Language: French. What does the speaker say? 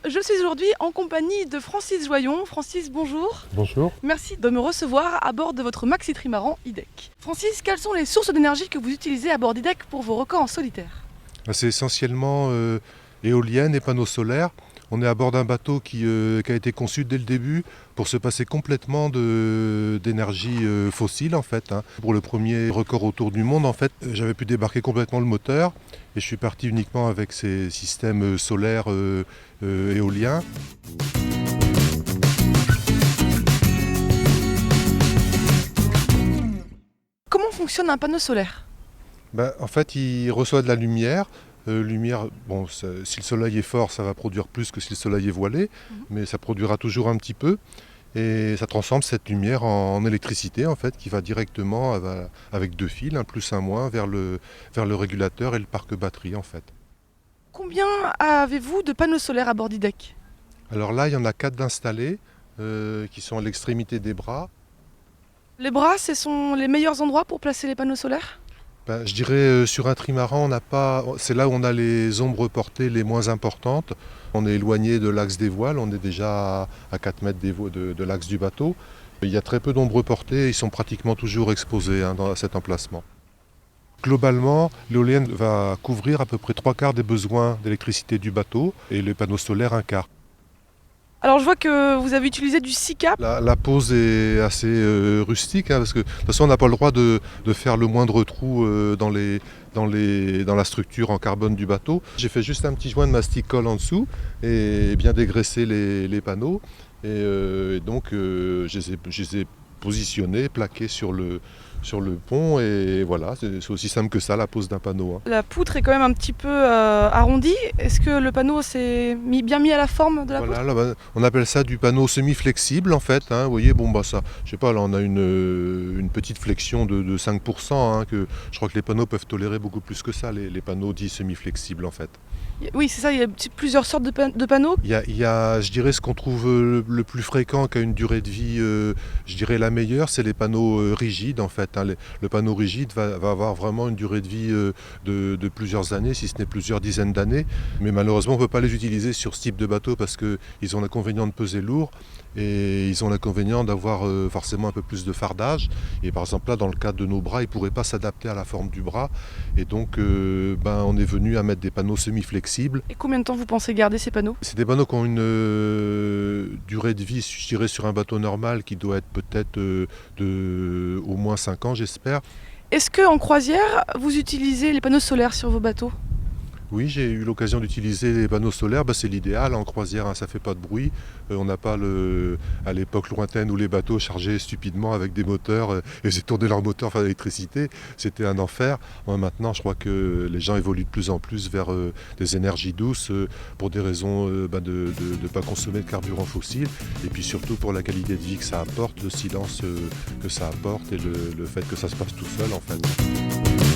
Je suis aujourd'hui en compagnie de Francis Joyon. Francis, bonjour. Bonjour. Merci de me recevoir à bord de votre maxi trimaran IDEC. Francis, quelles sont les sources d'énergie que vous utilisez à bord d'IDEC pour vos records en solitaire? C'est essentiellement éoliennes et panneaux solaires. On est à bord d'un bateau qui a été conçu dès le début pour se passer complètement d'énergie fossile en fait. Pour le premier record autour du monde, en fait, j'avais pu débarquer complètement le moteur et je suis parti uniquement avec ces systèmes solaires éoliens. Comment fonctionne un panneau solaire? En fait, il reçoit de la lumière. Si le soleil est fort, ça va produire plus que si le soleil est voilé, mais ça produira toujours un petit peu. Et ça transforme cette lumière en électricité, en fait, qui va directement avec deux fils, un plus un moins, vers le régulateur et le parc batterie, en fait. Combien avez-vous de panneaux solaires à bord d'IDEC? Alors là, il y en a 4 d'installés, qui sont à l'extrémité des bras. Les bras, ce sont les meilleurs endroits pour placer les panneaux solaires? Je dirais sur un trimaran, c'est là où on a les ombres portées les moins importantes. On est éloigné de l'axe des voiles, on est déjà à 4 mètres de l'axe du bateau. Il y a très peu d'ombres portées, ils sont pratiquement toujours exposés dans cet emplacement. Globalement, l'éolienne va couvrir à peu près 3/4 des besoins d'électricité du bateau et les panneaux solaires 1/4. Alors je vois que vous avez utilisé du 6K. La pose est assez rustique, parce que de toute façon on n'a pas le droit de faire le moindre trou dans la structure en carbone du bateau. J'ai fait juste un petit joint de mastic colle en dessous et bien dégraisser les panneaux. Et donc je les ai positionnés, plaqués sur le pont, et voilà, c'est aussi simple que ça, la pose d'un panneau. La poutre est quand même un petit peu arrondie. Est-ce que le panneau s'est bien mis à la forme de la poutre? Voilà, on appelle ça du panneau semi-flexible en fait. Vous voyez, ça, je sais pas, là on a une petite flexion de 5%, que je crois que les panneaux peuvent tolérer beaucoup plus que ça, les panneaux dits semi-flexibles en fait. Oui, c'est ça, il y a plusieurs sortes de panneaux. Il y a, je dirais, ce qu'on trouve le plus fréquent, qui a une durée de vie, je dirais la meilleure, c'est les panneaux rigides en fait. Le panneau rigide va avoir vraiment une durée de vie de plusieurs années, si ce n'est plusieurs dizaines d'années. Mais malheureusement, on ne peut pas les utiliser sur ce type de bateau parce qu'ils ont l'inconvénient de peser lourd et ils ont l'inconvénient d'avoir forcément un peu plus de fardage. Et par exemple, là, dans le cas de nos bras, ils ne pourraient pas s'adapter à la forme du bras. Et donc, on est venu à mettre des panneaux semi-flexibles. Et combien de temps vous pensez garder ces panneaux? C'est des panneaux qui ont une durée de vie, je dirais, sur un bateau normal qui doit être peut-être de au moins 5 ans, j'espère. Est-ce qu'en croisière, vous utilisez les panneaux solaires sur vos bateaux? Oui, j'ai eu l'occasion d'utiliser les panneaux solaires, c'est l'idéal en croisière, ça ne fait pas de bruit. On n'a pas à l'époque lointaine où les bateaux chargeaient stupidement avec des moteurs et faisaient tourner leurs moteurs par l'électricité. C'était un enfer. Maintenant, je crois que les gens évoluent de plus en plus vers des énergies douces pour des raisons de ne pas consommer de carburant fossile et puis surtout pour la qualité de vie que ça apporte, le silence que ça apporte et le fait que ça se passe tout seul en fait.